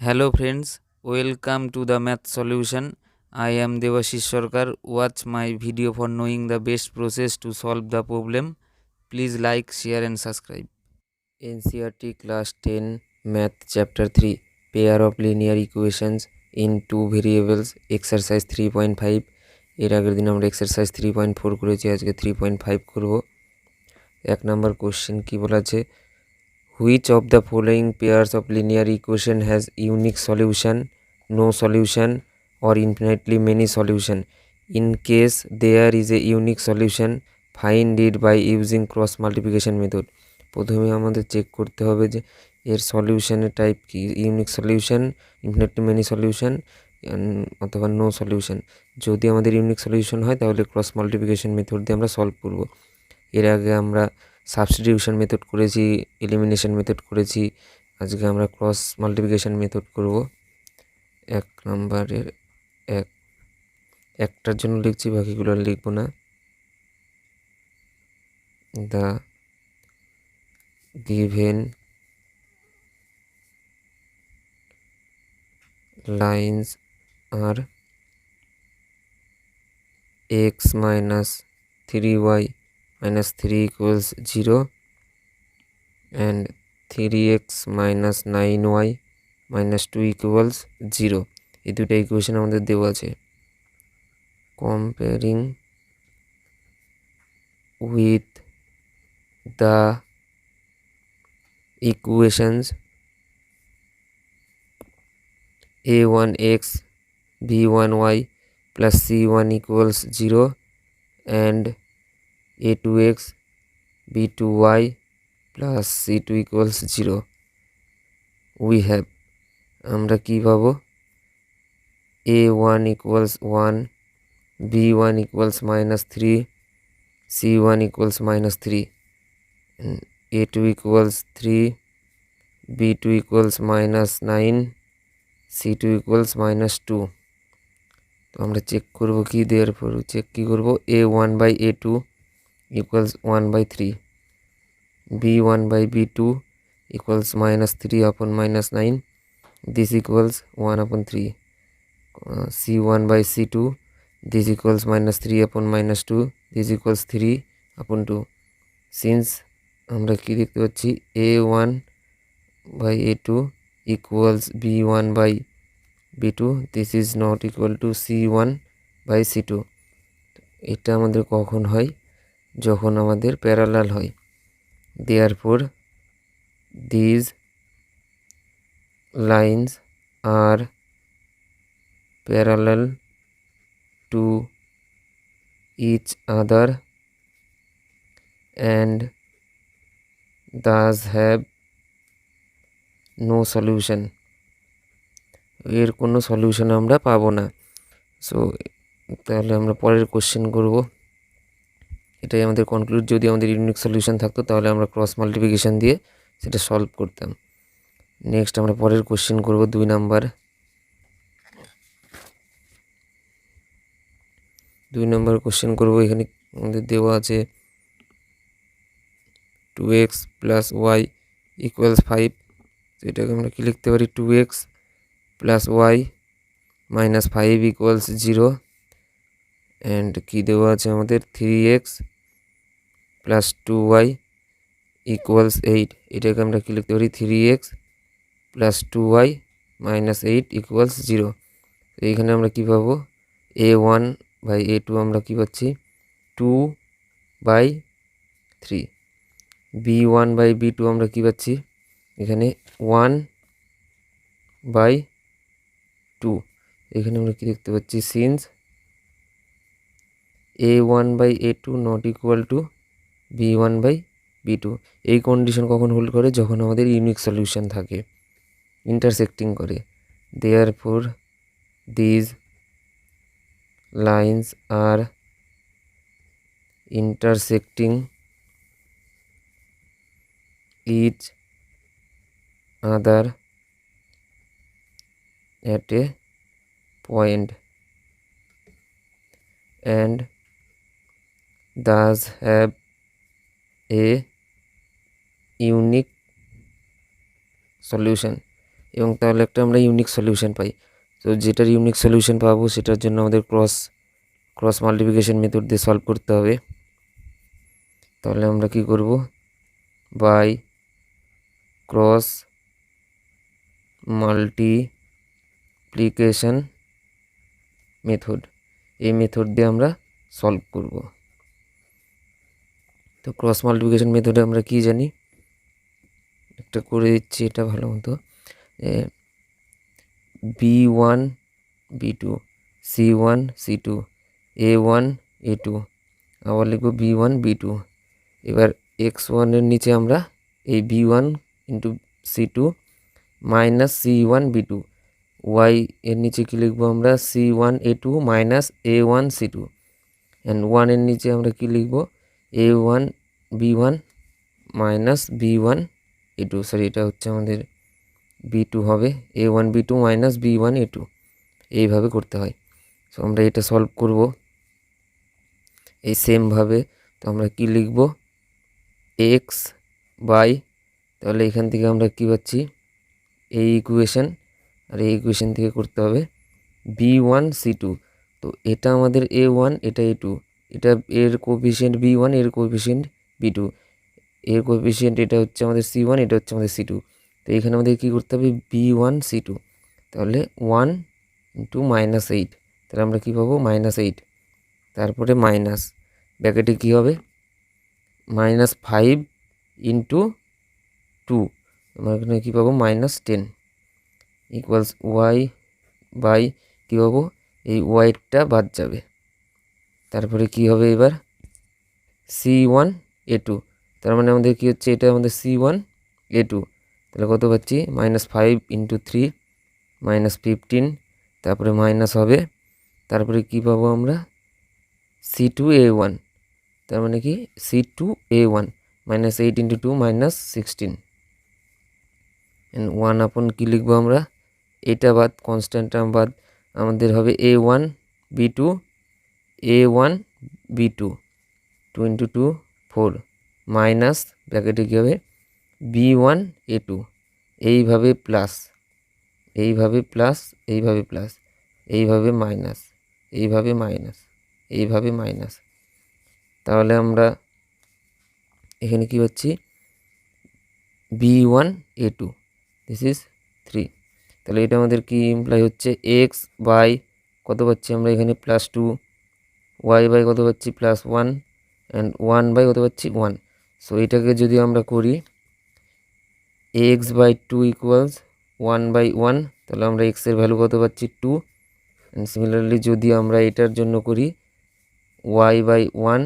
Hello friends, welcome to the math solution. I am Devashish Sarkar. Watch my video for knowing the best process to solve the problem. Please like, share and subscribe. ncert class 10 math chapter 3 pair of linear equations in two variables exercise 3.5 এর আগের দিন আমরা exercise 3.4 করেছি, আজকে 3.5 করব। এক নম্বর question কি বলা আছে, which of the following pairs of linear equation has unique solution, no solution or infinitely many solution? In case there is a unique solution, find it by using cross multiplication method. প্রথমে আমাদের check করতে হবে যে এর সলিউশনের type কি, unique solution, infinitely many solution অথবা no solution. যদি আমাদের ইউনিক সলিউশন হয় তাহলে ক্রস মাল্টিপ্লিকেশন মেথড দিয়ে আমরা সলভ করব। এর আগে আমরা সাবস্টিটিউশন মেথড করেছি, এলিমিনেশন মেথড করেছি, আজকে আমরা ক্রস মাল্টিপ্লিকেশন মেথড করব। এক নম্বরের একটার জন্য লিখছি, বাকিগুলো লিখব না। The given lines are x minus 3y minus 3 equals 0 and 3x minus 9y minus 2 equals 0. এই দুটো ইকুয়েশন আমাদের দেওয়া আছে। comparing with the equations a1x b1y plus c1 equals 0 and a2x b2y plus c2 equals 0, we have আমরা কি পাবো, a1 equals 1, b1 equals minus 3, c1 equals minus 3 and a2 equals 3, b2 equals minus 9, c2 equals minus 2. তো আমরা check করব কি, দেওয়ার পর check কি করব, a1 by a2 equals 1 by 3, b1 by b2 equals minus 3 upon minus 9, this equals 1 upon 3, c1 by c2 this equals minus 3 upon minus 2, this equals 3 upon 2. since আমরা কি দেখতে পাচ্ছি a1 by a2 equals b1 by b2, this is not equal to c1 by c2. এটা আমাদের কখন হয়, যখন আমাদের প্যারালাল হয়। therefore these lines are parallel to each other and thus have no solution. এর কোনো সলিউশন আমরা পাবো না। সো তাহলে আমরা পরের কোশ্চেন করব। এটাই আমাদের কনক্লুড। যদি আমাদের ইউনিক সলিউশন থাকতো তাহলে আমরা ক্রস মাল্টিপ্লিকেশন দিয়ে সেটা সলভ করতাম। নেক্সট আমরা পরের কোশ্চেন করব 2 নাম্বার। 2 নাম্বার কোশ্চেন করব। এখানে আমাদের দেওয়া আছে 2x plus y equals 5, তো এটাকে আমরা কি লিখতে পারি, 2x plus y minus 5 equals 0 and কি দেওয়া আছে আমাদের 3x plus 2y equals 8, এটাকে আমরা কি লিখতে পারি, 3x plus 2y minus 8 equals 0. তো এইখানে আমরা কি পাবো, a1 by a2 আমরা কি পাচ্ছি 2 by 3, b1 by b2 আমরা কি পাচ্ছি এখানে 1 by 2, এখানে আমরা কি দেখতে পাচ্ছি, since a1 by a2 not equal to b1 by b2, এই কন্ডিশন কখন হোল্ড করে, যখন আমাদের ইউনিক সলিউশন থাকে, ইন্টারসেক্টিং করে। therefore these lines are intersecting each other at a point and thus have a unique solution. এবং তাহলে একটা আমরা ইউনিক সলিউশন পাই। তো যেটার ইউনিক সলিউশন পাবো সেটার জন্য আমাদের ক্রস মাল্টিপ্লিকেশন মেথড দিয়ে সলভ করতে হবে। তাহলে আমরা কি করব, বাই ক্রস মাল্টিপ্লিকেশন মেথড, এই মেথড দিয়ে আমরা সলভ করব। তো ক্রস মাল্টিপ্লিকেশন মেথডে আমরা কি জানি, একটা করে দিচ্ছি এটা ভালো মতো। B1 B2 C1 C2 A1 A2, আবার লিখব B1 B2। এবার x1 এর নিচে আমরা এই B1 into C2 minus C1 B2, y এর নিচে কি লিখবো আমরা C1 A2 minus A1 C2, and 1 এর নিচে আমরা কি লিখবো A1 B1 minus B1 A2, sorry এটা হচ্ছে আমাদের B2 হবে, A1 B2 minus B1 A2, এইভাবে করতে হয়। সো আমরা এটা সলভ করব এই সেমভাবে। তো আমরা কি লিখব x বাই, তাহলে এখান থেকে আমরা কি পাচ্ছি এই ইকুয়েশন, আর এই ইকুয়েশন থেকে করতে হবে B1 C2। তো এটা আমাদের A1, এটা A2, এটা এর কোএফিসিয়েন্ট B1, এর কোএফিসিয়েন্ট B2, এর কোএফিসিয়েন্ট এটা হচ্ছে আমাদের C1, এটা হচ্ছে আমাদের C2। তো এখানে আমাদের কি করতে হবে B1 C2, তাহলে 1 ইন্টু -8, তাহলে আমরা কি পাবো -8, তারপরে মাইনাস ব্র্যাকেটে কি হবে -5 ইন্টু 2, আমরা এখানে কী পাবো -10 ইকুয়ালস ওয়াই বাই কী পাবো এই ওয়াইটা বাদ যাবে, তারপরে কি হবে এবার C1 A2, তার মানে আমাদের কি হচ্ছে এটা আমাদের C1 A2, তাহলে কত পাচ্ছি -5 ইন্টু 3 -15, তারপরে মাইনাস হবে, তারপরে কি পাবো আমরা C2 A1, তার মানে কি C2 A1 -8 ইন্টু 2 -16, এন্ড 1 আপন কি লিখবো আমরা এটা বাদ, কনস্ট্যান্ট টার্ম বাদ, আমাদের হবে A1 B2 A1 B2, 2 into 2 4 minus ব্র্যাকেটে কী হবে B1 A2, এইভাবে প্লাস, এইভাবে প্লাস, এইভাবে প্লাস, এইভাবে মাইনাস, এইভাবে মাইনাস, এইভাবে মাইনাস, তাহলে আমরা এখানে কি পাচ্ছি B1 A2, দিস ইজ 3। তাহলে এটা আমাদের কি ইমপ্লাই হচ্ছে x বাই কত পাচ্ছি আমরা এখানে +2, y বাই কত পাচ্ছি +1, অ্যান্ড 1 বাই কত পাচ্ছি 1। সো এটাকে যদি আমরা করি x বাই 2 ইকুয়ালস 1 বাই 1, তাহলে আমরা x এর ভ্যালু কত পাচ্ছি 2, অ্যান্ড সিমিলারলি যদি আমরা এটার জন্য করি y বাই 1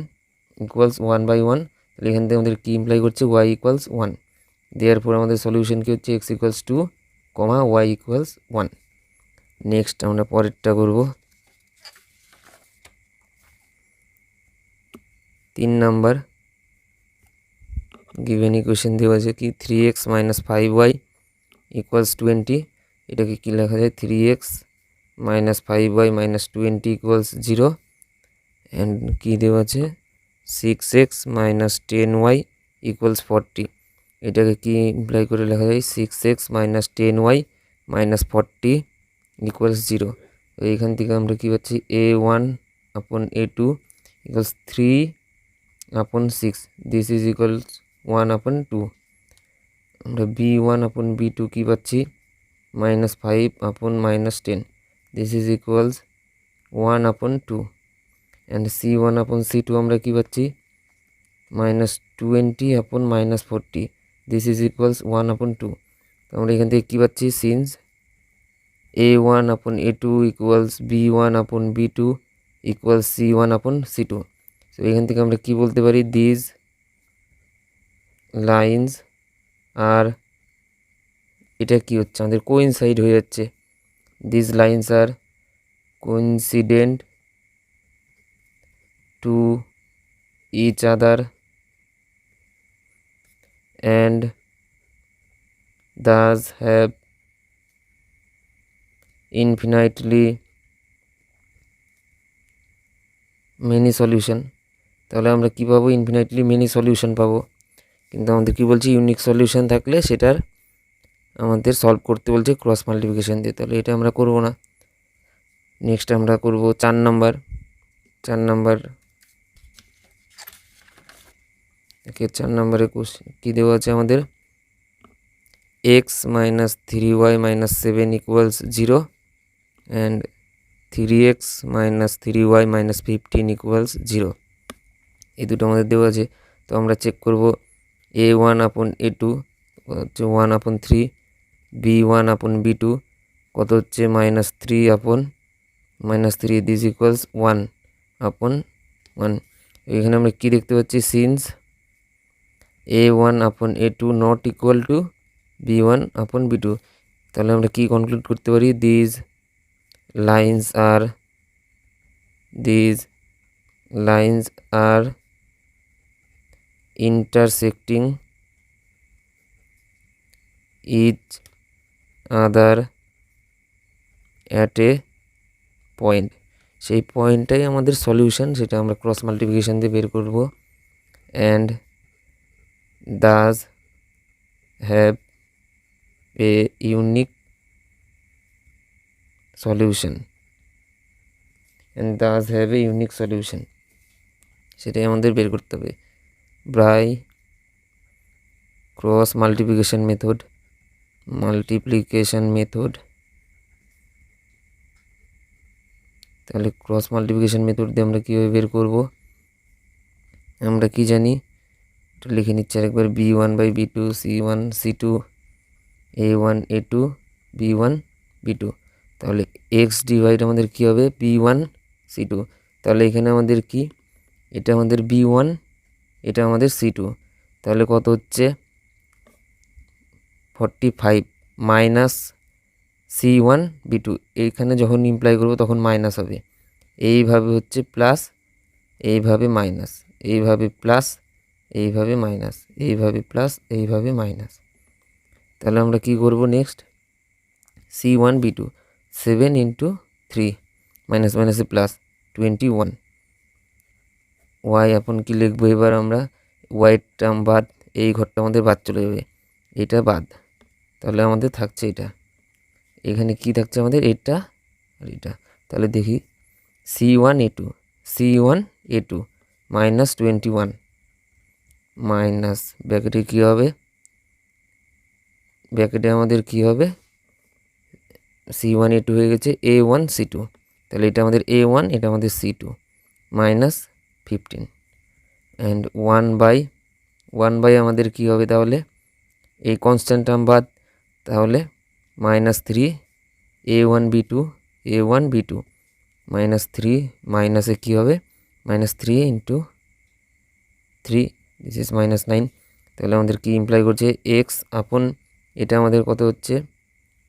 ইকুয়ালস 1 বাই 1, তাহলে এখান থেকে আমাদের কি ইমপ্লাই করছে y ইকুয়ালস 1, দেয়ারফর আমাদের সলিউশন কি হচ্ছে x equals 2, y equals 1। Next আমরা পরেরটা করব 3 নাম্বার। গিভেন ইকুয়েশন দেওয়া আছে কি 3x - 5y ইকুয়ালস 20, এটাকে কি লেখা যায় 3x - 5y - 20 ইকুয়ালস 0, অ্যান্ড কি দেওয়া আছে 6x - 10y ইকুয়ালস 40, এটাকে কি ইমপ্লাই করে লেখা যায় 6x - 10y - 40 ইকুয়ালস 0। তো এইখান থেকে আমরা কি পাচ্ছি A1 আপন A2 equals 3/6, this is equals 1/2। আমরা B1 আপন B2 কি পাচ্ছি -5/-10, this is equals 1/2, and C1 আপন C2 আমরা কি পাচ্ছি -20/-40, দিস ইজ ইকুয়ালস 1/2। তো আমরা এখান থেকে কী পাচ্ছি সিন্স A1 আপন A2 ইকুয়ালস B1 আপন B2 ইকুয়ালস C1 আপন C2। তো এখান থেকে আমরা কি বলতে পারি দিস লাইন্স আর, এটা কি হচ্ছে আমাদের কোইনসাইড হয়ে যাচ্ছে, this lines are coincident to each other and thus have infinitely many solution। তাহলে আমরা কি পাবো ইনফিনিটলি মেনি সলিউশন পাবো, কিন্তু আমাদের কি বলছি ইউনিক সলিউশন থাকলে সেটার আমাদের সলভ করতে বলছে ক্রস মাল্টিপ্লিকেশন দিয়ে, তাহলে এটা আমরা করব না। নেক্সট আমরা করব 4 নাম্বার। 4 নম্বরে কোশ্চেন কী দেওয়া আছে আমাদের, x minus 3y minus 7 equals 0 and 3x minus 3y minus 15 equals 0। এই দুটো আমাদের দেওয়া আছে। তো আমরা চেক করব A1/A2 হচ্ছে 1/3, B1/B2 কত হচ্ছে -3/3, দিস ইকুয়ালস 1/1। এখানে আমরা কি দেখতে পাচ্ছি, since A1/A2 not equal to B1/B2, তাহলে আমরা কি কনক্লুড করতে পারি, this lines are intersecting each other at a point। সেই পয়েন্টটাই আমাদের সলিউশন, সেটা আমরা ক্রস মাল্টিপ্লিকেশন দিয়ে বের করব। And thus have a unique solution, সেটাই আমাদের বের করতে হবে বাই ক্রস মাল্টিপ্লিকেশন মেথড। তাহলে ক্রস মাল্টিপ্লিকেশন মেথড দিয়ে আমরা কীভাবে বের করব, আমরা কি জানি এটা লিখে নিচ্ছি আরেকবার, B1/B2 C1 C2 A1 A2 B1 B2। তাহলে এক্স ডিভাইড আমাদের কি হবে, B1 C2। তাহলে এখানে আমাদের কি, এটা আমাদের B1, এটা আমাদের C2, তাহলে কত হচ্ছে 45 মাইনাস C1/B2। এইখানে যখন ইমপ্লাই করবো তখন মাইনাস হবে, এইভাবে হচ্ছে প্লাস, এইভাবে মাইনাস, এইভাবে প্লাস, এইভাবে মাইনাস, এইভাবে প্লাস, এইভাবে মাইনাস। তাহলে আমরা কি করব নেক্সট, C1/B2 7 × 3 মাইনাস মাইনাসে প্লাস 21। ওয়াই এখন কি লিখবো এবার আমরা, ওয়াইয়ের টার্ম বাদ, এই ঘরটা আমাদের বাদ চলে যাবে, এটা বাদ, তাহলে আমাদের থাকছে এটা। এখানে কি থাকছে আমাদের, এটা আর এটা। তাহলে দেখি C1/A2 মাইনাস 21 মাইনাস ব্র্যাকেটে কী হবে, ব্র্যাকেটে আমাদের কি হবে, C1/A2 হয়ে গেছে A1 C2, তাহলে এটা আমাদের A1, এটা আমাদের C2 মাইনাস 15 অ্যান্ড 1/1 আমাদের কি হবে, তাহলে এই কনস্ট্যান্ট টার্ম বাদ, তাহলে -3 A1/B2 -3 মাইনাসে কী হবে, -3 × 3 দিস ইজ -9। তাহলে আমাদের কি ইমপ্লাই করছে, এক্স আপন এটা আমাদের কত হচ্ছে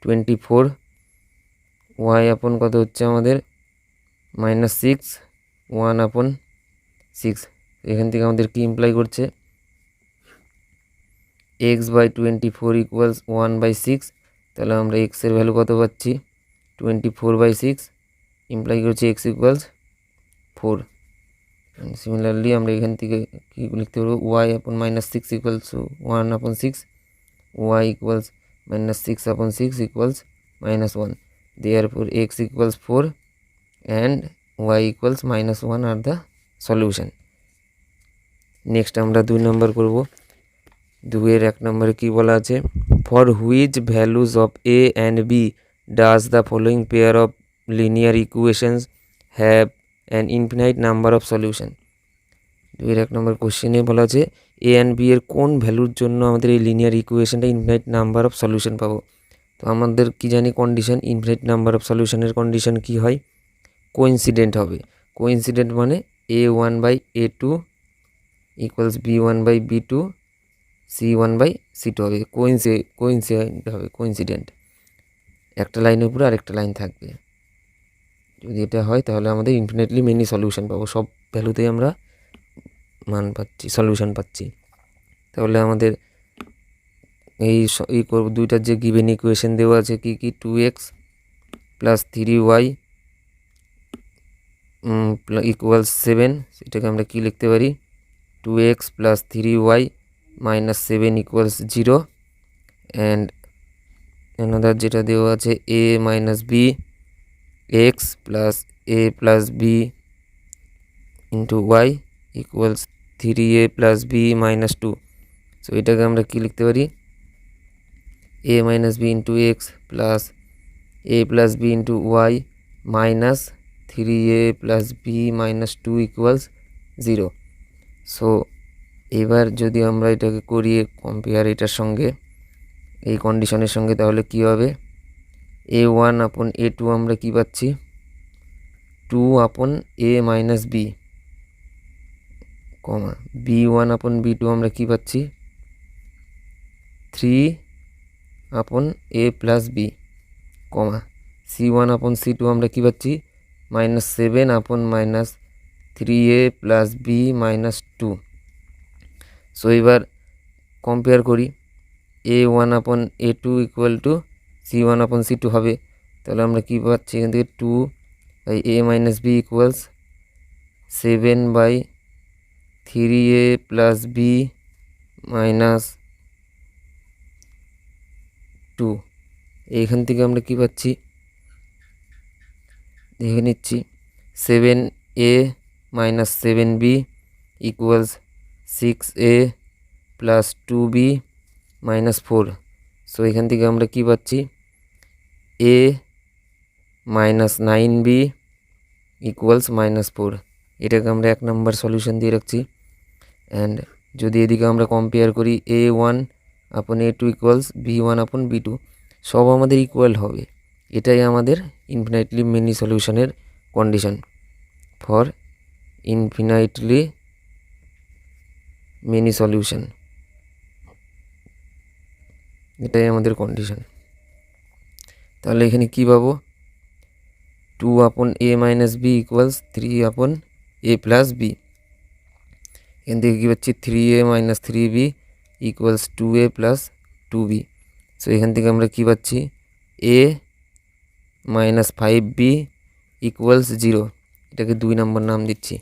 24, ওয়াই আপন কত হচ্ছে আমাদের -6, 1/6। এখান থেকে আমাদের কি ইমপ্লাই করছে, x/24 ইকুয়ালস 1/6। তাহলে আমরা এক্সের ভ্যালু কত পাচ্ছি 24/6, ইমপ্লাই করছে x ইকুয়ালস 4। সিমিলারলি আমরা এখান থেকে কি লিখতে পারবো, y/6 equals 1/6, y equals -6/6 equals -1। Therefore x equals 4 and y equals -1 are the solution। Next আমরা 2 নম্বর করব। 2-এর 1 নম্বরে কি বলা আছে, for which values of a and b does the following pair of linear equations have an infinite number of solution. 2-এর 1 number কোশ্চেনে বলা আছে a and b এর কোন ভ্যালুর জন্য আমাদের এই লিনিয়ার ইকুয়েশনটা ইনফিনাইট নাম্বার অফ সলিউশন পাবো। তো আমাদের কি জানি কন্ডিশন, ইনফিনিট নাম্বার অফ সলিউশনের কন্ডিশন কি হয়, কোইন্সিডেন্ট হবে। কোইন্সিডেন্ট মানে A1/A2 ইকুয়ালস B1/B2 C1/C2 হবে, কোইন্সিডেন্ট, একটা লাইনের উপরে আরেকটা লাইন থাকবে। যদি এটা হয় তাহলে আমাদের ইনফিনিটলি মেনি সলিউশন পাবো, সব ভ্যালুতেই আমরা মান পাচ্ছি, সলিউশন পাচ্ছি। তাহলে আমাদের এই করব, দুইটার যে গিভেন ইকুয়েশন দেওয়া আছে কি কি, 2x + 3y ইকুয়ালস 7, সেটাকে আমরা কি লিখতে পারি, 2x + 3y - 7 equals 0 and another যেটা দেওয়া আছে a minus B X plus a plus B into Y equals 3a plus B minus 2। So এটাকে আমরা কি লিখতে পারি, a minus B into X plus a plus B into Y minus 3a plus B minus 2 equals 0। So এবার যদি আমরা এটাকে করিয়ে কম্পেয়ার এটার সঙ্গে, এই কন্ডিশনের সঙ্গে, তাহলে কি হবে, a1 আপন a2 আমরা কি পাচ্ছি, 2 আপন a minus B comma b1 আপন b2 আমরা কি পাচ্ছি, 3 আপন a plus B comma c1 আপন c2 আমরা কি পাচ্ছি, minus 7 upon minus 3a plus B minus 2। So এবার কম্পেয়ার করি, a1 আপন a2 ইকুয়াল টু c1 আপন c2 হবে, তাহলে আমরা কি পাচ্ছি এখান থেকে 2 by a minus B equals 7 by 3a plus B minus 2। এইখান থেকে আমরা কি পাচ্ছি দেখে নিচ্ছি, 7a minus 7b equals 6a plus 2b minus 4। So এখান থেকে আমরা কি পাচ্ছি, a minus 9b equals minus 4। এটাকে আমরা 1 নম্বর সলিউশন দিয়ে রাখছি। অ্যান্ড যদি এদিকে আমরা কম্পেয়ার করি, a1 আপন a2 ইকুয়ালস b1 আপন b2, সব আমাদের ইকুয়াল হবে। এটাই আমাদের ইনফিনাইটলি মেনি সলিউশনের condition, for infinitely many solution, এটাই আমাদের কন্ডিশন। তাহলে এখানে কি পাবো, 2 আপন a মাইনাস বি ইকুয়ালস 3 আপন a প্লাস বি। এখান থেকে কী পাচ্ছি, 3a minus 3b equals 2a plus 2b। So এখান থেকে আমরা কী পাচ্ছি, a মাইনাস 5b ইকুয়ালস 0। এটাকে 2 নম্বর নাম দিচ্ছি।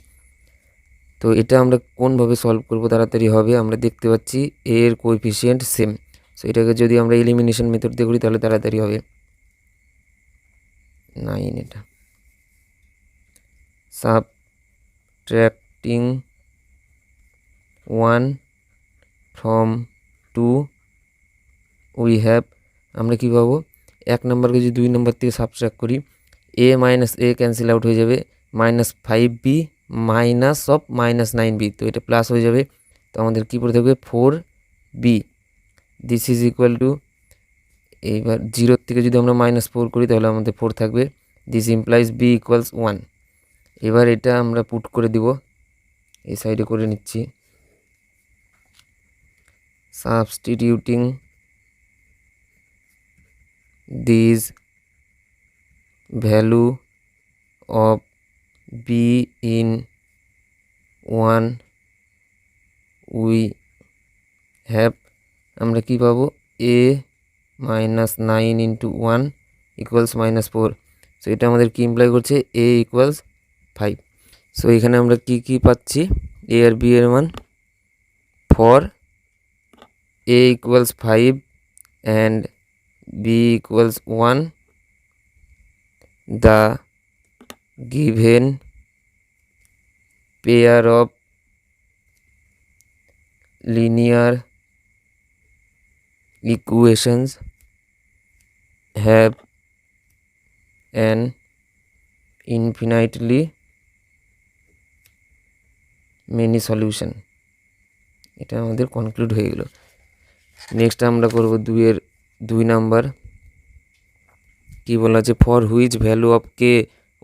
তো এটা আমরা কোনভাবে সলভ করব তাড়াতাড়ি হবে, আমরা দেখতে পাচ্ছি a এর কোএফিসিয়েন্ট সেম। সো এটাকে যদি আমরা এলিমিনেশন মেথড দিয়ে করি তাহলে তাড়াতাড়ি হবে। 9 এটা সাবট্রাক্টিং 1 ফ্রম 2 উই হ্যাভ, আমরা কী পাবো, 1 নম্বরকে যদি 2 নম্বর থেকে সাবট্রাক্ট করি, a minus a cancel out হয়ে যাবে, minus 5b minus of minus 9b, তো এটা প্লাস হয়ে যাবে। তো আমাদের কী পড়ে থাকবে, 4b। This is equal to, এইবার 0 থেকে যদি আমরা -4 করি তাহলে আমাদের 4 থাকবে। This implies b equals 1। এবার এটা আমরা পুট করে দিব, এই সাইডে করে নিচ্ছি, substituting this value of b in 1 we have, আমরা কি পাবো, a minus 9 into 1 equals -4। So এটা আমাদের কি ইমপ্লাই করছে, a ইকুয়ালস 5। সো এখানে আমরা কি কি পাচ্ছি, a আর b এর মান, for a equals 5 and b equals 1 the given pair of linear equations have an infinitely many solution। এটা আমাদের কনক্লুড হয়ে গেল। নেক্সট আমরা করব 2 নাম্বার। কি বলা আছে, for which value of K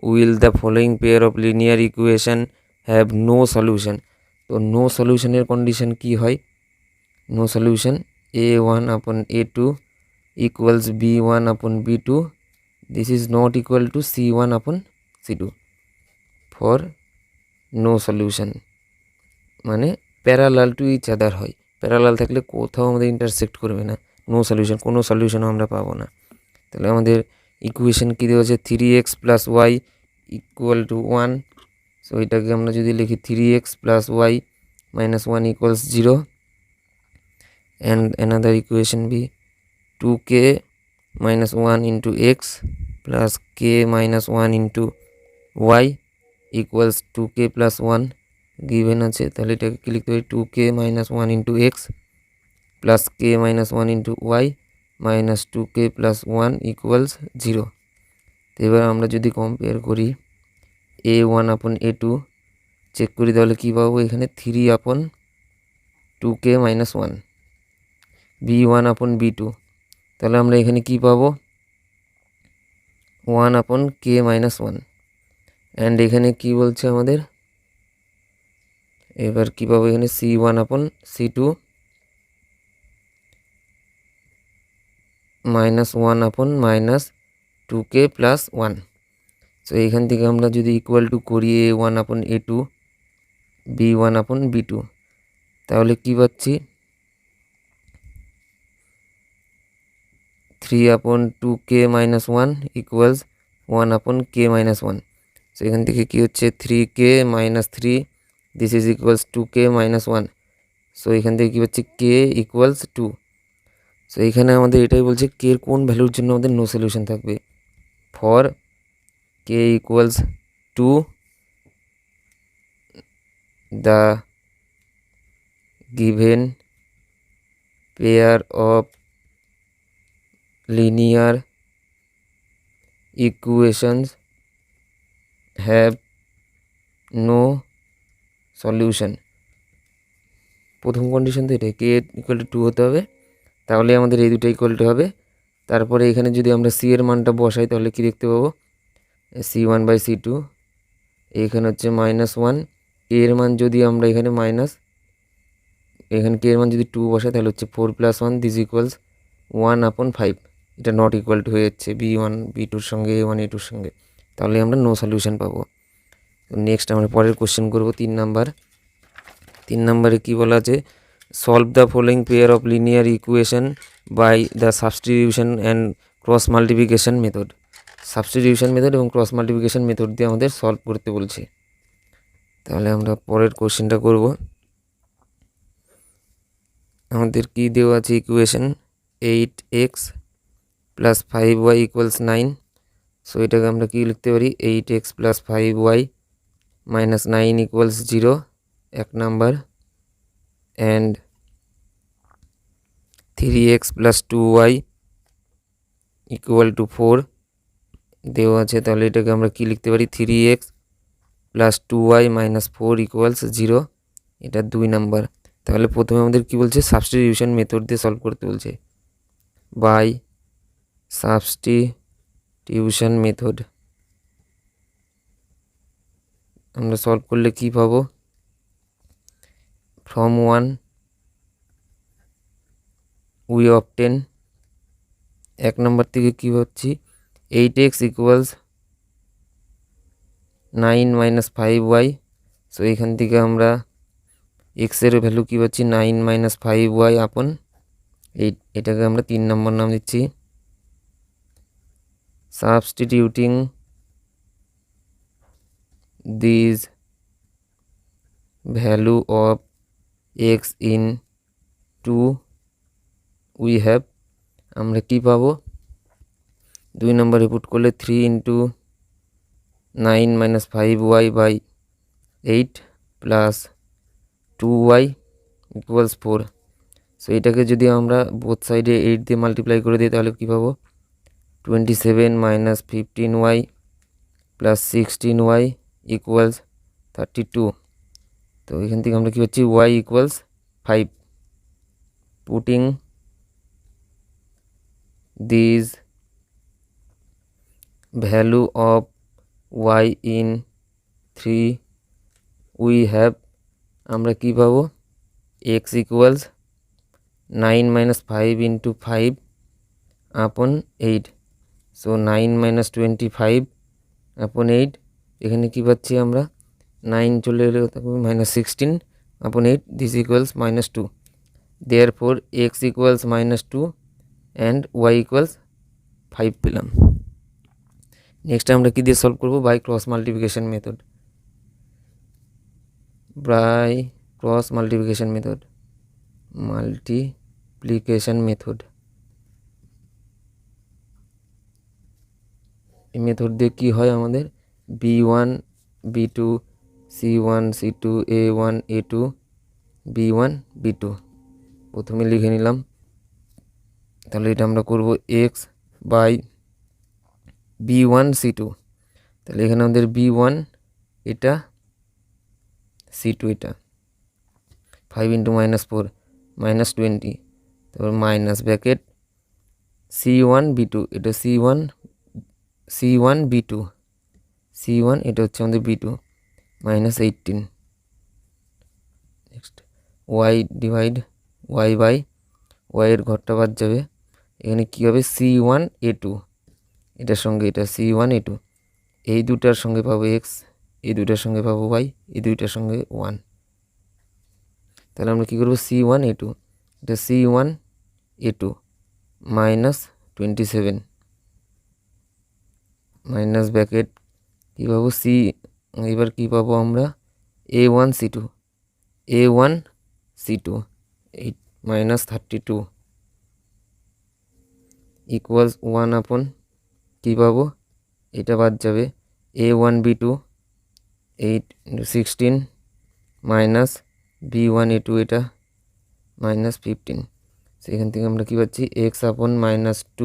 will the following pair of linear equation have no solution. তো নো সলিউশনের কন্ডিশন কি হয়, নো সলিউশন a1 আপন a2 ইকুয়ালস b1 আপন b2, this is not equal to c1 আপন c2 ফর নো সলিউশন, মানে parallel to each আদার হয়। Parallel থাকলে কোথাও আমাদের ইন্টারসেক্ট করবে না, নো সলিউশন, কোনো সলিউশনও আমরা পাবো না। তাহলে আমাদের ইকুয়েশন কী দেওয়া আছে, 3x plus Y equal to 1। So এটাকে আমরা যদি লিখি 3x plus Y minus 1 equals 0, and another equation be 2k minus 1 into x plus k minus 1 into y equals 2k plus 1 given আছে, তাহলে এটাকে কি লিখতে পারি 2k minus 1 into x plus k minus 1 into y minus 2k plus 1 equals 0। তো এবার আমরা যদি কম্পেয়ার করি a1 upon a2 চেক করি তাহলে কী পাবো, এখানে 3 upon 2k minus 1 b1 upon b2, তাহলে আমরা এখানে কি পাবো 1 upon k minus 1 অ্যান্ড এখানে কি বলছে আমাদের, এবার কি পাবো এখানে c1 upon c2 minus 1 upon minus 2k plus 1। So এখান থেকে আমরা যদি ইকুয়াল টু করি a1 upon a2 b1 upon b2, তাহলে কি পাচ্ছি 3 upon 2k minus 1 equals 1 upon k minus 1। So এখান থেকে কি হচ্ছে 3k minus 3 this is equals 2k minus 1। So এখান থেকে কি হচ্ছে k equals 2। সো এখানে আমাদের এটাই বলছে k এর কোন ভ্যালুর জন্য আমাদের নো সলিউশন থাকবে, for k equals 2 the given pair of linear equations have no solution। প্রথম কন্ডিশন তো এটাই, কে ইকুয়াল টু 2 হতে হবে, তাহলে আমাদের এই দুটো ইকুয়াল টু হবে। তারপরে এখানে যদি আমরা সি এর মানটা বসাই তাহলে কি দেখতে পাবো c1 বাই c2, এখানে হচ্ছে -1, এর মান যদি আমরা এখানে এখানে কে এর মান যদি 2 বসাই তাহলে হচ্ছে 4 + 1 দিস ইকুয়ালস 1 upon 5। এটা নট ইকুয়াল টু হয়ে যাচ্ছে b1 b2 সঙ্গে a1 a2 সঙ্গে, তাহলে আমরা নো সলিউশন পাবো। নেক্সট আমরা পরের কোশ্চেন করব 3 নাম্বার। 3 নাম্বারে কি বলা আছে, solve the following pair of linear equation by the substitution and cross multiplication method. Substitution method এবং ক্রস মাল্টিপ্লিকেশন মেথড দিয়ে আমাদের সলভ করতে বলছে। তাহলে আমরা পরের কোশ্চেনটা করব। আমাদের কি দেওয়া আছে equation 8x plus 5y equals 9। So এটাকে আমরা কি লিখতে পারি 8x plus 5y minus 9 equals 0 এক number, and 3x plus 2y equal to 4 দেওয়া আছে, তাহলে এটাকে আমরা কি লিখতে পারি 3x plus 2y minus 4 equals 0, এটা 2 নাম্বার। তাহলে প্রথমে আমাদের কি বলছে সাবস্টিটিউশন মেথড দিয়ে সলভ করতে বলছে, বাই সাবস্টিটিউশন মেথড আমরা সলভ করলে কি পাবো, ফ্রম 1 উই অবটেন, এক নম্বর থেকে কি হচ্ছে 8x equals 9 minus 5y। So এখান থেকে আমরা x এর ভ্যালু কি পাচ্ছি 9 minus 5y আপন 8, এটাকে আমরা 3 নম্বর নাম দিচ্ছি। Substituting this value of x in 2 we have, আমরা কি পাবো 2 নম্বরে পুট করলে 3 into 9 minus 5y by 8 plus 2y equals 4। So এটাকে যদি আমরা বোথ সাইডে 8 দিয়ে মাল্টিপ্লাই করে দিই তাহলে কি পাবো 27 minus 15y plus 16y equals 32। তো এখান থেকে আমরা কি পাচ্ছি y equals 5। Putting this value of y in 3 we have, আমরা কি পাবো x equals 9 minus 5 into 5 upon 8। So 9 minus 25 upon 8, এখানে কি পাচ্ছি আমরা 9 চলে এলে -16 upon 8 this equals -2। therefore x equals -2 and y equals 5 পেলাম। নেক্সট আমরা কি দিয়ে সলভ করব, by cross multiplication method, by cross multiplication method এই মেথড দিয়ে কী হয় আমাদের B1 B2 C1 C2 A1 A2 B1 B2 প্রথমে লিখে নিলাম। তাহলে এটা আমরা করব এক্স বাই B1 C2। তাহলে এখানে আমাদের B1 এটা C2 এটা 5 × -4 -20, তারপর মাইনাস ব্র্যাকেট C1 B2 এটা C1 B2 C1 এটা হচ্ছে আমাদের B2 -18। Next y divide y by y এর ঘরটা বাদ যাবে। এখানে কী হবে C1 A2 এটার সঙ্গে এটা C1 A2 এই দুটার সঙ্গে পাবো এক্স, এই দুটার সঙ্গে পাবো y, এই দুইটার সঙ্গে 1। তাহলে আমরা কী করবো C1 A2 এটা C1 A2 -27 মাইনাস ব্র্যাকেট কী পাবো এবার কী পাবো আমরা A1 C2 A1 C2 8 -32 equals 1 কী পাবো এটা বাদ যাবে A1 B2 8 × 16 minus B1 A2 এটা -15। সেখান থেকে আমরা কী পাচ্ছি x/-2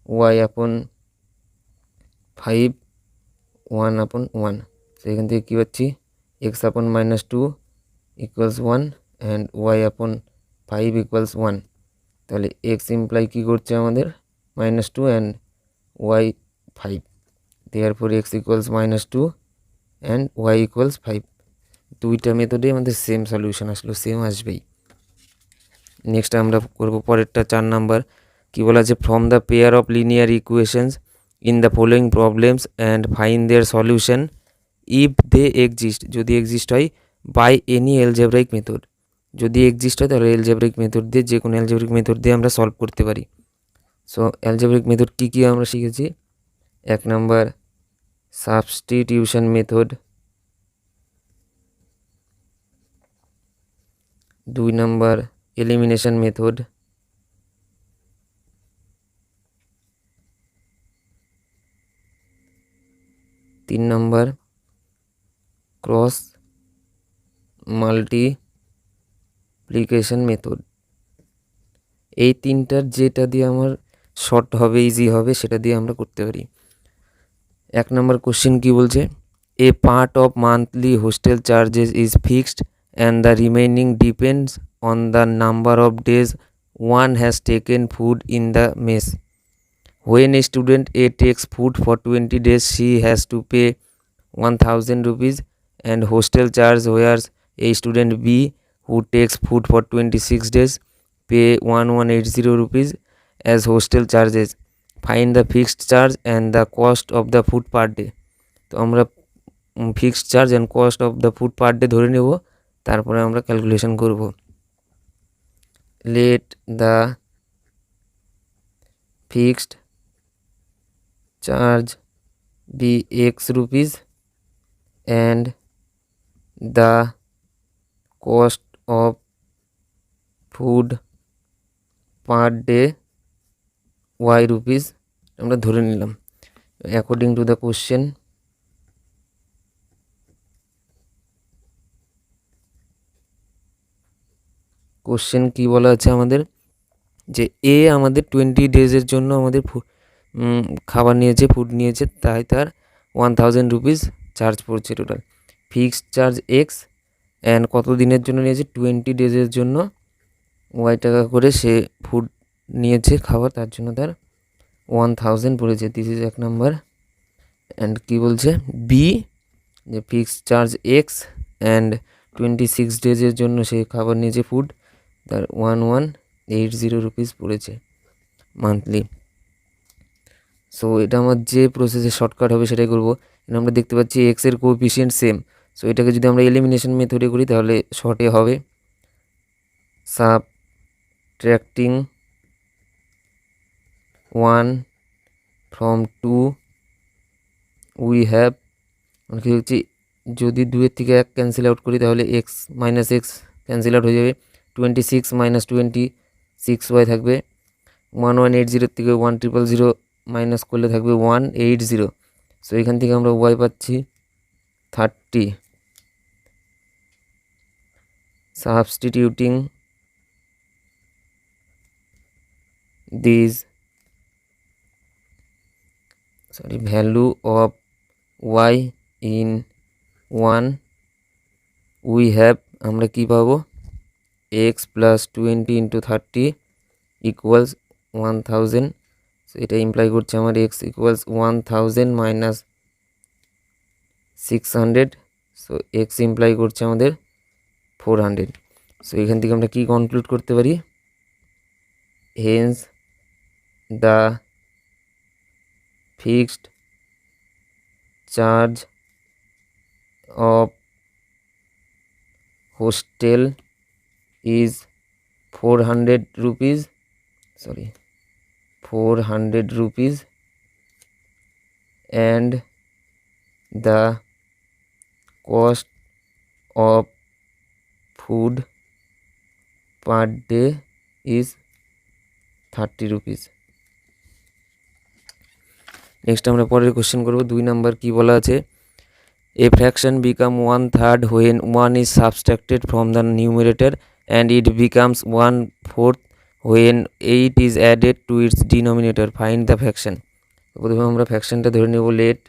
y/5 1/1। সেখান থেকে কী পাচ্ছি x/-2 = 1 অ্যান্ড y/5 = 1। তাহলে x ইমপ্লাই কী করছে আমাদের -2 and y 5, therefore x = -2 and y = 5। দুইটা মেথডে আমাদের সেম সলিউশন আসলো, সেম আসবেই। নেক্সট আমরা করব পরেরটা 4 নাম্বার। কী বলা আছে from the pair of linear equations in the following problems and find their solution if they exist, যদি এক্সিস্ট হয় বাই এনি অ্যালজেব্রাইক মেথড। যদি এক্সিস্ট হয় তাহলে অ্যালজেব্রাইক মেথড দিয়ে, যে কোনো অ্যালজেব্রাইক মেথড দিয়ে আমরা সলভ করতে পারি। সো অ্যালজেব্রাইক মেথড কী কী আমরা শিখেছি 1 number substitution method, 2 number elimination method, 3 number cross multiplication method. এই তিনটার যেটা দিয়ে আমার শর্ট হবে, ইজি হবে, সেটা দিয়ে আমরা করতে পারি। 1 নাম্বার কোশ্চেন কি বলছে a part of monthly hostel charges is fixed and the remaining depends on the number of days one has taken food in the mess. When a student A takes food for 20 days, she has to pay 1000 rupees and hostel charge, whereas a student B who takes food for 26 days pay 1180 rupees as hostel charges. Find the fixed charge and the cost of the food per day. তো আমরা fixed charge and cost of the food per day ধরে নেব, তারপরে আমরা calculation করব। Let the fixed charge be x rupees and the cost of food per day y rupees আমরা ধরে নিলাম according to the question. Question কি বলা আছে আমাদের যে এ আমাদের 20 ডেজের জন্য আমাদের খাবার নিয়েছে, ফুড নিয়েছে, তাই তার 1000 রুপিস চার্জ পড়ছে total. Fixed charge x and কত দিনের জন্য নিয়েছে 20 ডেজের জন্য ওয়াই টাকা করে সে ফুড নিয়েছে খাবার, তার জন্য তার 1000 পড়েছে। This is 1 number. অ্যান্ড কি বলছে বি যে ফিক্সড চার্জ এক্স অ্যান্ড 26 ডেজের জন্য সে খাবার নিয়েছে ফুড, তার 1180 রুপিস পড়েছে মান্থলি। সো এটা আমার যে প্রসেসে শর্টকাট হবে সেটাই করবো। আমরা দেখতে পাচ্ছি এক্সের কোএফিসিয়েন্ট সেম, সো এটাকে যদি আমরা এলিমিনেশন মেথডে করি তাহলে শর্টে হবে সাবট্র্যাক্টিং 1 from 2 উই হ্যাভ, মানে কী হচ্ছে যদি 2 এর থেকে 1 ক্যান্সেল আউট করি তাহলে x minus x cancel out হয়ে যাবে, 26 - 20 6y থাকবে, 1180 থেকে 1000 মাইনাস করলে থাকবে 180। সো এখান থেকে আমরা ওয়াই পাচ্ছি 30। Substituting this value of y in 1 we have আমরা কি পাবো x plus 20 into 30 equals 1000। So এটা ইমপ্লাই করছে আমার x equals 1000 minus 600। So x imply করছে আমাদের 400। সো এখান থেকে আমরা কি কনক্লুড করতে পারি, hence the fixed charge of hostel is 400 rupees, 400 rupees, and the cost of food per day is 30 rupees। Next আমরা পরের কোশ্চেন করব। 2 নাম্বার কি বলা আছে, a fraction become 1/3 when 1 is subtracted from the numerator and it becomes 1/4 when 8 is added to its denominator, find the fraction। প্রথমে আমরা ফ্র্যাকশনটা ধরে নেব, let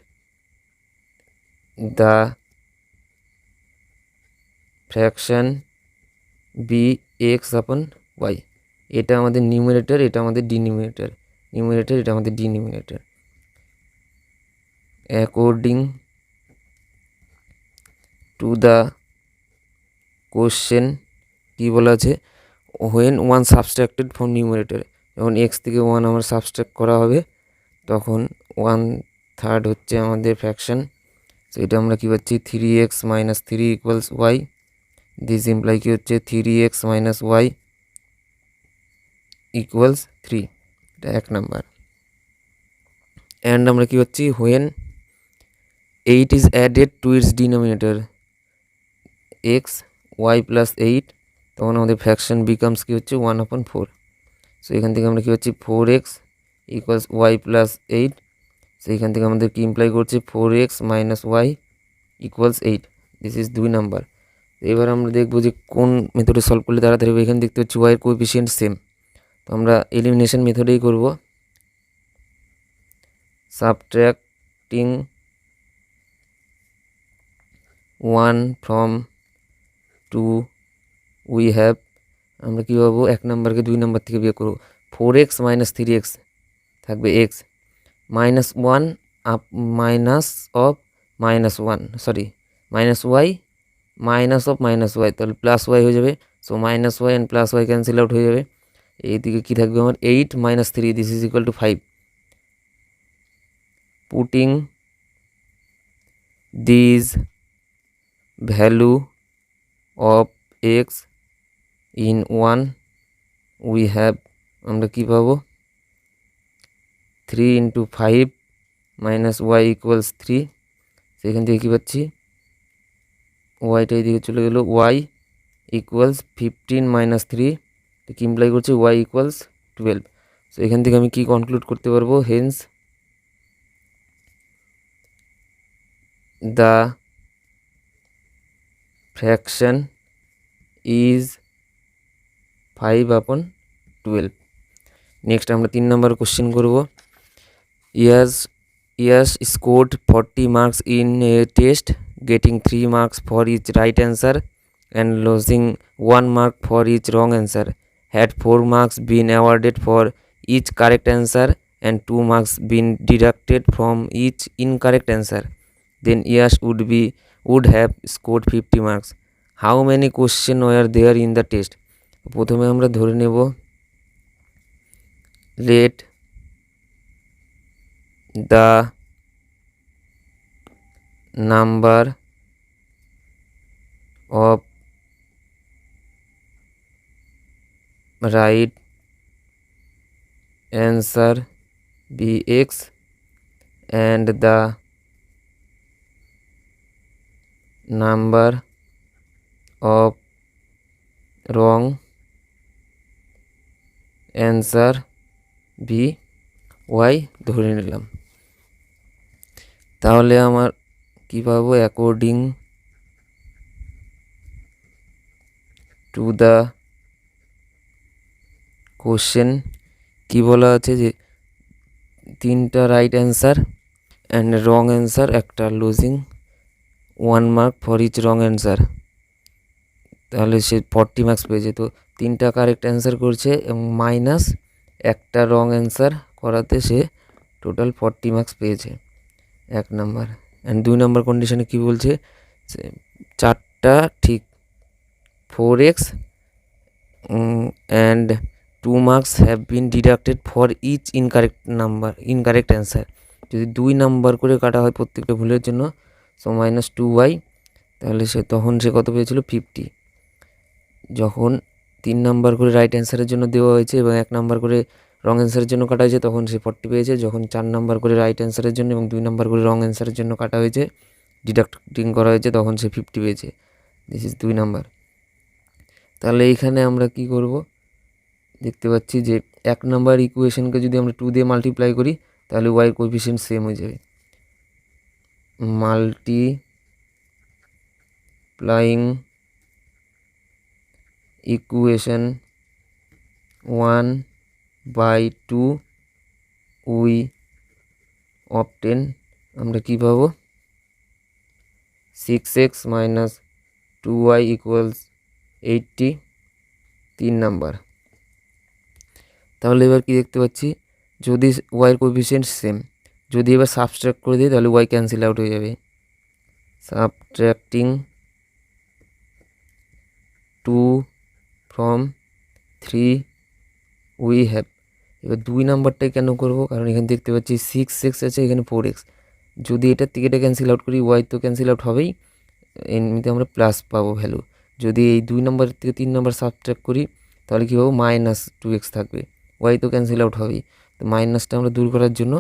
the fraction be x upon y। এটা আমাদের নিউমারেটর, এটা আমাদের ডিনোমিনেটর, নিউমারেটর এটা আমাদের denominator. According to the question কি বলা আছে, when 1 সাবস্ট্রাক্টেড ফ্রম নিউমারেটর, যখন x থেকে 1 আমার সাবস্ট্রাক্ট করা হবে তখন 1/3 হচ্ছে আমাদের ফ্র্যাকশন। সো এটা আমরা কি পাচ্ছি 3x - 3 equals y। This imply কি হচ্ছে 3x - y ইকুয়ালস 3। এটা 1 নাম্বার। অ্যান্ড আমরা কি পাচ্ছি when 8 is added to its denominator x y plus 8, তখন আমাদের ফ্র্যাকশন বিকামস কি হচ্ছে 1/4। সো এখান থেকে আমরা কি হচ্ছে 4x equals y plus 8। So এখান থেকে আমাদের কি ইমপ্লাই করছে 4x - y equals 8। This is 2 number. এবার আমরা দেখবো যে কোন মেথডে সলভ করলে তাড়াতাড়ি হবে। এখানে দেখতে হচ্ছে y এর কোএফিসিয়েন্ট সেম, তো আমরা এলিমিনেশন মেথডেই করব। সাবট্রাক্টিং 1 from 2 we have, আমরা কী পাবো 1 নাম্বারকে 2 নাম্বার থেকে বিয়োগ করবো। 4x - 3x থাকবে x -1 up minus of -1 -y minus of -y, তাহলে প্লাস y হয়ে যাবে। So -y and plus y cancel out হয়ে যাবে। এইদিকে কী থাকবে আমার 8 - 3, this is equal to 5। Putting this value of x in 1 we have, আমরা কী পাবো 3 × 5 - y ইকুয়ালস 3। সেখান থেকে কী পাচ্ছি ওয়াইটা এদিকে চলে গেল, y ইকুয়ালস 15 - 3, কি ইমপ্লাই করছে y ইকুয়ালস 12। সো এখান থেকে আমি কি কনক্লুড করতে পারবো, hence the fraction is 5/12। Next আমরা 3 নম্বর কোশ্চেন করব। ইয়াস scored 40 marks in a test, getting 3 marks for each right answer and losing 1 mark for each wrong answer. Had 4 marks been awarded for each correct answer and 2 marks been deducted from each incorrect answer, then Yash would have scored 50 marks. How many questions were there in the test? প্রথমে আমরা ধরে নেব let the number of right answer be x and the number of wrong answer be Y ধরে নিলাম। তাহলে আমার কি পাবো, অ্যাকর্ডিং টু দ্য কোশ্চেন কি বলা আছে যে 3টা right answer and wrong answer, একটা losing 1 mark for each wrong answer. তাহলে সে 40 মার্কস পেয়েছে। তো 3টা কারেক্ট অ্যান্সার করছে এবং মাইনাস একটা রং অ্যান্সার করাতে সে টোটাল 40 মার্কস পেয়েছে, 1 নাম্বার। অ্যান্ড 2 নাম্বার কন্ডিশনে কি বলছে, 4টা ঠিক 4x and 2 marks have been deducted for each incorrect answer. যদি 2 নাম্বার করে কাটা হয় প্রত্যেকটা ভুলের জন্য, সো -2y, তাহলে তখন সে কত পেয়েছিল, 50। যখন 3 নাম্বার করে রাইট অ্যান্সারের জন্য দেওয়া হয়েছে এবং 1 নাম্বার করে রং অ্যান্সারের জন্য কাটা হয়েছে, তখন সে 40 পেয়েছে। যখন 4 নাম্বার করে রাইট অ্যান্সারের জন্য এবং 2 নাম্বার করে রং অ্যান্সারের জন্য কাটা হয়েছে, ডিডাক্টিং করা হয়েছে, তখন সে 50 পেয়েছে। This is 2 number. তাহলে এইখানে আমরা কি করব, দেখতে পাচ্ছি যে 1 নাম্বার ইকুয়েশনকে যদি আমরা 2 দিয়ে মাল্টিপ্লাই করি, তাহলে ওয়াই কোএফিসিয়েন্ট সেম হয়ে যাবে। মাল্টিপ্লাইং ইকুয়েশন 1/2 উই অবটেন, আমরা কি পাবো, 6x - 2y = 80, 3 নাম্বার। তাহলে এবার কি দেখতে পাচ্ছি, যদি ওয়াইয়ের কোএফিসিয়েন্ট সেম, যদি এবার সাবট্র্যাক্ট করে দিই তাহলে ওয়াই ক্যান্সেল আউট হয়ে যাবে। সাবট্র্যাক্টিং 2 from 3 উই হ্যাভ। এবার 2 নাম্বারটাই কেন করব, কারণ এখানে দেখতে পাচ্ছি 6x আছে, এখানে 4x। যদি এটার থেকে এটা ক্যান্সেল আউট করি, ওয়াই তো ক্যান্সেল আউট হবেই, এমনিতে আমরা প্লাস পাবো ভ্যালু। যদি এই 2 নাম্বার থেকে 3 নাম্বার সাবট্র্যাক্ট করি, তাহলে কী পাবো, -2x থাকবে। ওয়াই তো ক্যান্সেল আউট হবেই, তো মাইনাসটা আমরা দূর করার জন্য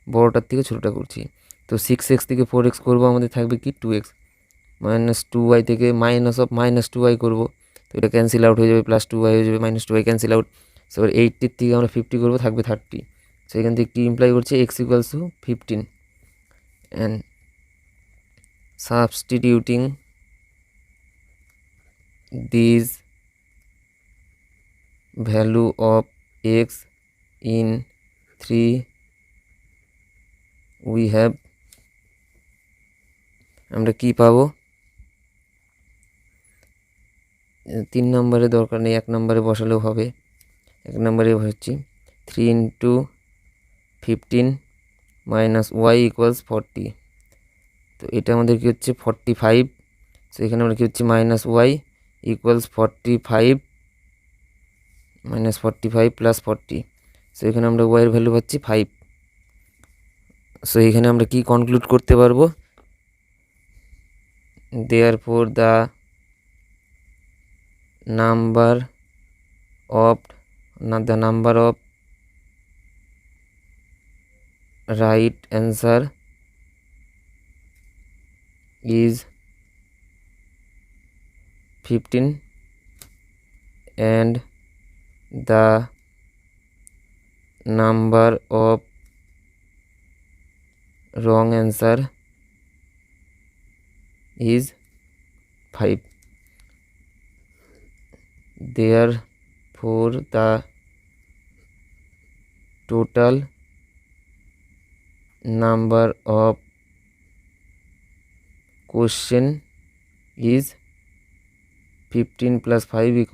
বড়টার থেকে ছোটোটা করছি। তো 6x থেকে 4x করবো, আমাদের থাকবে কি 2x। -2y থেকে -2y করবো, তো এটা ক্যান্সেল আউট হয়ে যাবে, +2y হয়ে যাবে, -2y ক্যান্সেল আউট। এবার 80 থেকে আমরা 50 করবো, থাকবে 30। সেখান থেকে কি ইমপ্লাই করছে, x = 15 and substituting these value of x in 3 we have, আমরা কি পাবো, 3 নম্বরে দরকার নেই, 1 নম্বরে বসালেও হবে। 1 নম্বরে বসাচ্ছি 3 × 15 - y = 40। তো এটা আমাদের কি হচ্ছে 45। সো এখানে আমরা কি হচ্ছে -y = 45 -45 + 40। সো এখানে আমরা y এর ভ্যালু পাচ্ছি 5। সো এখানে আমরা কি কনক্লুড করতে পারবো, therefore the number of right answer is 15 and the number of wrong answer is 5. Therefore the total number of question is 15 + 5 =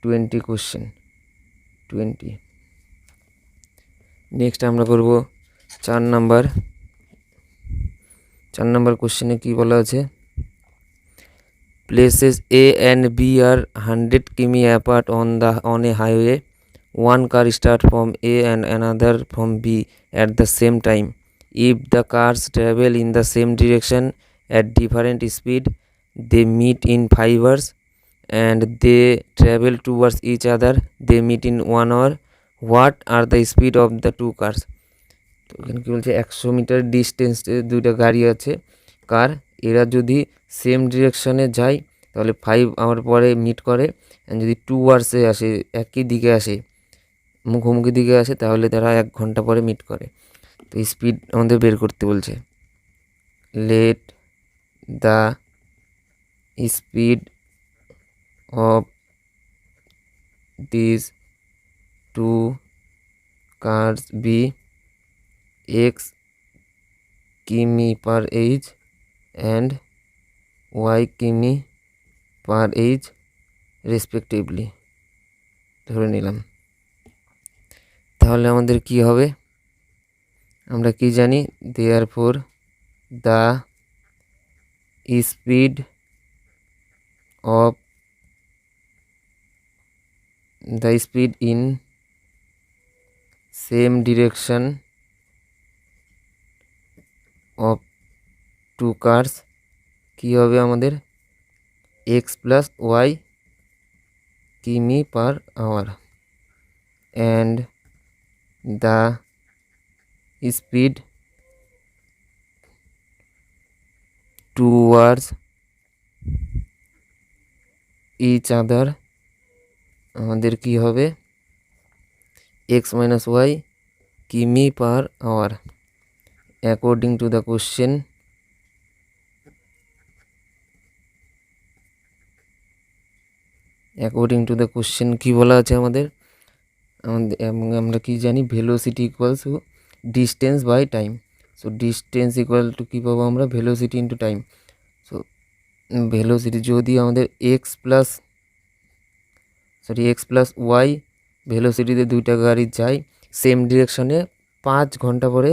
20 question, 20। Next আমরা করব 4 নাম্বার। 4 নাম্বার কোশ্চেনে কি বলা আছে, places A and B are 100 km apart on a highway. One car starts from A and another from B at the same time. If the cars travel in the same direction at different speed, they meet in 5 hours, and they travel towards each other, they meet in 1 hour. What are the speed of the 2 cars? তো এখানে কি বলছে, 100 metre ডিস্টেন্সে 2টা গাড়ি আছে কার, এরা যদি same ডিরেকশনে যায় তাহলে 5 আওয়ার পরে মিট করে, অ্যান্ড যদি 2 আওয়ার্সে আসে, একই দিকে আসে, মুখোমুখি দিকে আসে তাহলে তারা 1 ঘন্টা পরে মিট করে। তো স্পিড আমাদের বের করতে বলছে। Let the speed of this 2 cars be x কিমি per age and y কিমি per age রেসপেক্টিভলি ধরে নিলাম। তাহলে আমাদের কি হবে, আমরা কি জানি, therefore the speed in same direction of 2 cars কি হবে আমাদের x plus y কিমি per hour and the speed towards each other আমাদের কি হবে x minus y কিমি per hour according to the question কি বলা আছে আমাদের, আমরা কি জানি velocity equals to distance by time. So distance equal to কী পাবো আমরা, velocity into time. So velocity যদি আমাদের এক্স প্লাস ওয়াই ভেলোসিটিতে দুইটা গাড়ি যায় সেম ডিরেকশনে 5 ঘন্টা পরে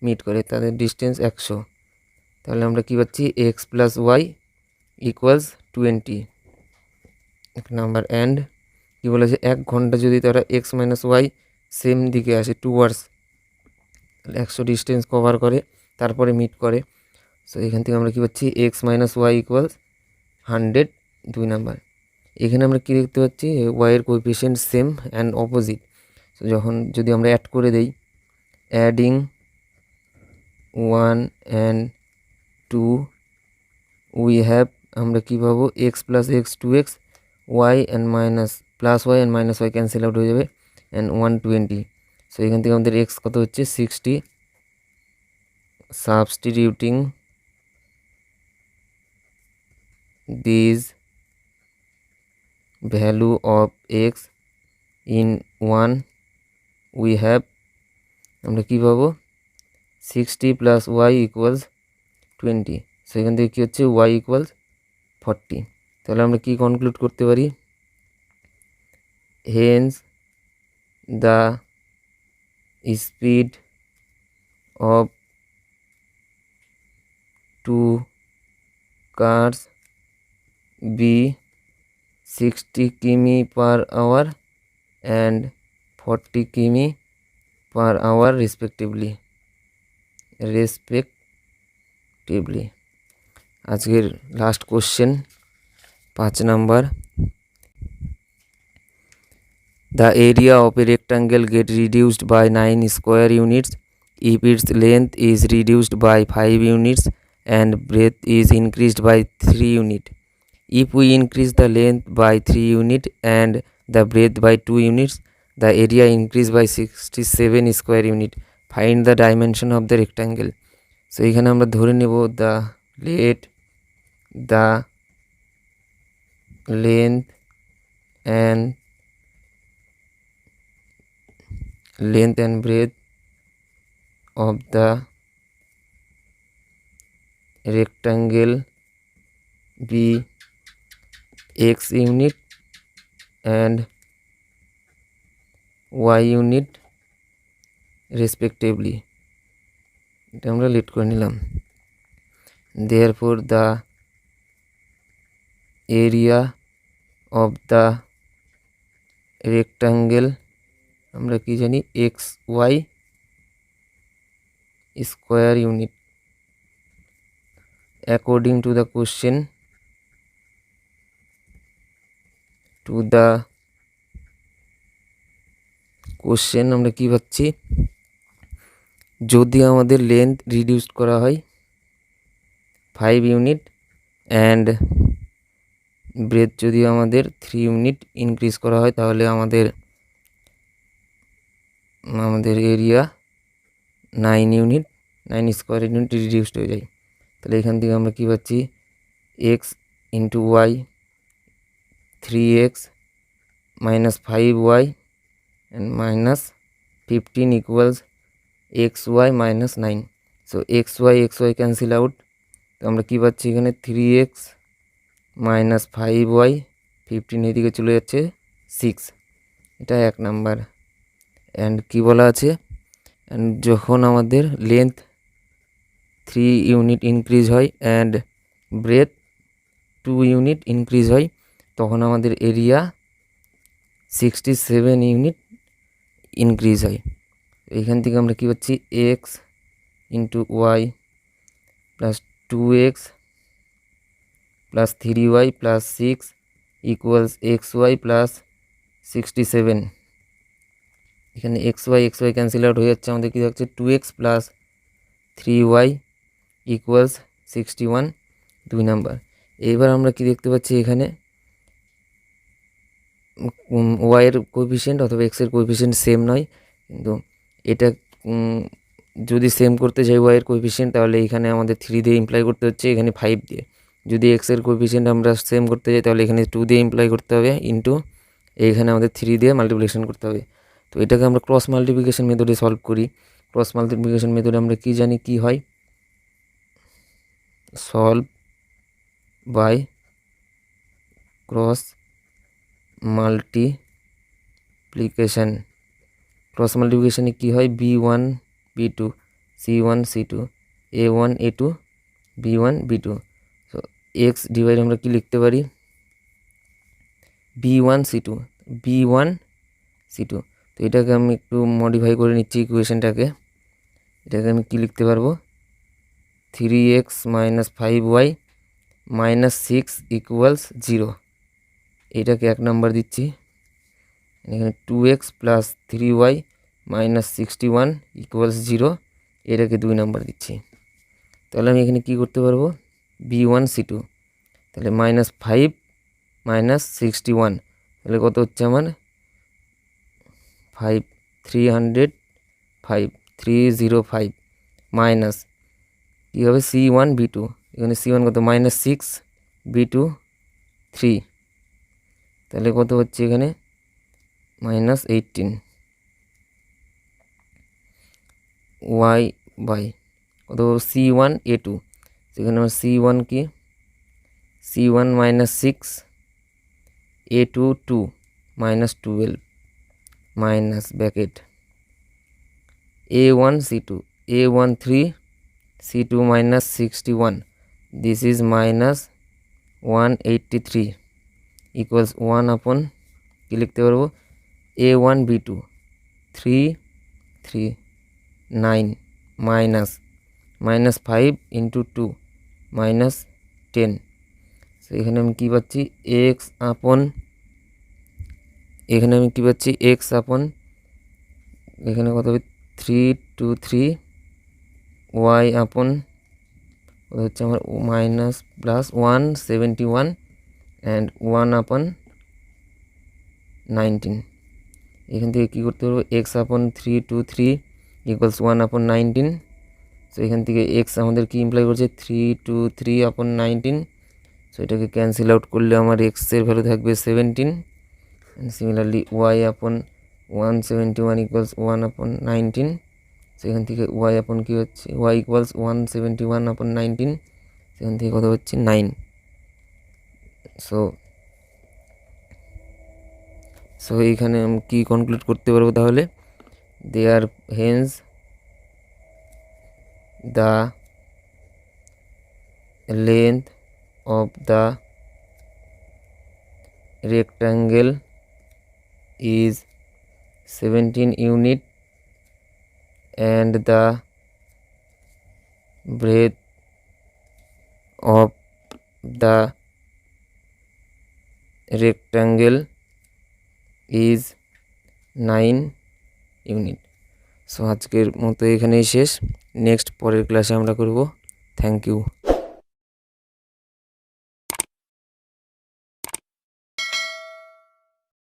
মিট করে, তাদের ডিস্টেন্স 100, তাহলে আমরা কী পাচ্ছি এক্স প্লাস ওয়াই ইকুয়ালস 20 এক নাম্বার। অ্যান্ড কী বলেছে 1 ঘন্টা যদি তারা এক্স মাইনাস ওয়াই সেম দিকে আসে টুয়ার্ডস, তাহলে 100 ডিস্টেন্স কভার করে তারপরে মিট করে। সো এখান থেকে আমরা কী পাচ্ছি X minus Y equals 100 2 number. এখানে আমরা কী দেখতে পাচ্ছি ওয়াইয়ের coefficient same and opposite. So যদি আমরা অ্যাড করে দেই, অ্যাডিং 1 and 2 উই হ্যাভ, আমরা কী পাবো X plus X 2x, Y and minus plus Y and minus Y cancel out হয়ে যাবে, অ্যান্ড 120। সো এখান থেকে আমাদের এক্স কত হচ্ছে 60, substituting this value of x in 1 we have, আমরা কী পাবো 60 প্লাস ওয়াই ইকুয়ালস 20। সো এখান থেকে কী হচ্ছে ওয়াই ইকুয়ালস 40। তাহলে আমরা কি কনক্লুড করতে পারি, hence the speed of 2 cars be 60 কিমি per hour and 40 কিমি per hour রেসপেক্টিভলি। আজকের last question 5 number, the area of a rectangle get reduced by 9 square units if its length is reduced by 5 units and breadth is increased by 3 unit. If we increase the length by 3 unit and the breadth by 2 units, the area increase by 67 square unit. Find the dimension of the rectangle. So এখানে আমরা ধরে নেব the length and breadth of the rectangle be x unit and y unit respectively. এটা আমরা Litt করে নিলাম। therefore the area of the rectangle আমরা কি জানি X Y square unit according to the question আমরা কি পাচ্ছি, যদি আমাদের লেন্থ রিডিউস করা হয় 5 ইউনিট অ্যান্ড ব্রেথ যদি আমাদের 3 ইউনিট ইনক্রিজ করা হয়, তাহলে আমাদের আমাদের এরিয়া 9 স্কোয়ার ইউনিট রিডিউসড হয়ে যায়। তাহলে এখান থেকে আমরা কী পাচ্ছি, X into Y 3x minus 5y and minus 15 equals xy minus 9. So xy cancel out, তো আমরা কী পাচ্ছি এখানে 3x minus 5y 15 এদিকে চলে যাচ্ছে 6, এটা 1 নাম্বার। অ্যান্ড কী বলা আছে, অ্যান্ড যখন আমাদের লেন্থ 3 ইউনিট ইনক্রিজ হয় অ্যান্ড ব্রেথ 2 ইউনিট ইনক্রিজ হয়, তখন আমাদের এরিয়া 67 ইউনিট ইনক্রিজ হয়। এইখান থেকে আমরা কী পাচ্ছি, X into Y plus 2x plus 3y plus 6 equals xy plus 67। এখানে xy ক্যান্সেল আউট হয়ে যাচ্ছে, আমাদের কী থাকছে 2x plus 3y equals 61, 2 number. এবার আমরা কি দেখতে পাচ্ছি, এখানে ওয়াইয়ের কোএফিসিয়েন্ট অথবা এক্সের কোএফিসিয়েন্ট সেম নয়, কিন্তু এটা যদি সেম করতে চাই ওয়াইয়ের কোএফিসিয়েন্ট, তাহলে এখানে আমাদের 3 দিয়ে ইমপ্লাই করতে হচ্ছে, এখানে 5 দিয়ে। যদি এক্সের কোএফিসিয়েন্ট আমরা সেম করতে চাই, তাহলে এখানে 2 দিয়ে ইমপ্লাই করতে হবে, ইন্টু এইখানে আমাদের 3 দিয়ে মাল্টিপ্লিকেশন করতে হবে। তো এটাকে আমরা ক্রস মাল্টিপ্লিকেশন মেথডে সলভ করি। ক্রস মাল্টিপ্লিকেশন মেথডে আমরা কি জানি, কি হয়, solve by cross multiplication. Cross মাল্টিপ্লিকেশনে কী হয়, b1 b2 c1 c2 a1 a2 b1 b2। So x divide আমরা কি লিখতে পারি, b1 c2 b1 c2। তো এটাকে আমি একটু মডিফাই করে নিচ্ছি ইকুয়েশনটাকে। এটাকে আমি কি লিখতে পারবো, 3x minus 5y minus 6 equals 0, এটাকে 1 নাম্বার দিচ্ছি। এখানে 2x plus 3y minus 61 equals 0, এটাকে 2 নাম্বার দিচ্ছি। তাহলে আমি এখানে কি করতে পারবো, b1 c2, তাহলে মাইনাস 5 মাইনাস 61, তাহলে কত হচ্ছে আমার 5 305 মাইনাস কী হবে c1 b2, এখানে c1 কত মাইনাস 6 b2 3, তাহলে কত হচ্ছে এখানে মাইনাস 18 y বাই কত c1 a2, সেখানে আমার c1 কি c1 minus 6 a2 2 minus 12 minus bracket a1 c2 a1 3 c2 minus 61, this is minus 183 equals 1 upon কি লিখতে পারবো, a1 b2 3 3 9 minus minus 5 into 2 minus 10। So এখানে আমি কী পাচ্ছি, এক্স আপন, এখানে আমি কী পাচ্ছি এক্স আপন, এখানে কত হবে 3 2 3 ওয়াই আপন কত হচ্ছে আমার মাইনাস প্লাস 171 অ্যান্ড 1 আপন 19। এখান থেকে কী করতে পারবো, এক্স আপন 3 2 3 ইকুয়ালস 1 আপন 19। সো এখান থেকে এক্স আমাদের কি ইমপ্লাই করছে 3 2 3 আপন 19। সো এটাকে ক্যান্সেল আউট করলে আমার এক্সের ভ্যালু থাকবে 17, অ্যান্ড সিমিলারলি ওয়াই আপন 171 ইকুয়ালস 1 আপন 19। সেখান থেকে ওয়াই আপন কী হচ্ছে, ওয়াই ইকুয়ালস 171 আপন 19, সেখান থেকে কত হচ্ছে 9। সো এইখানে আমি কি কনক্লুড করতে পারবো, তাহলে there hence the length of the rectangle is 17 unit and the breadth of the rectangle is 9 unit. So আজকের মতো এখানেই শেষ, নেক্সট পরের ক্লাসে আমরা করব। Thank you.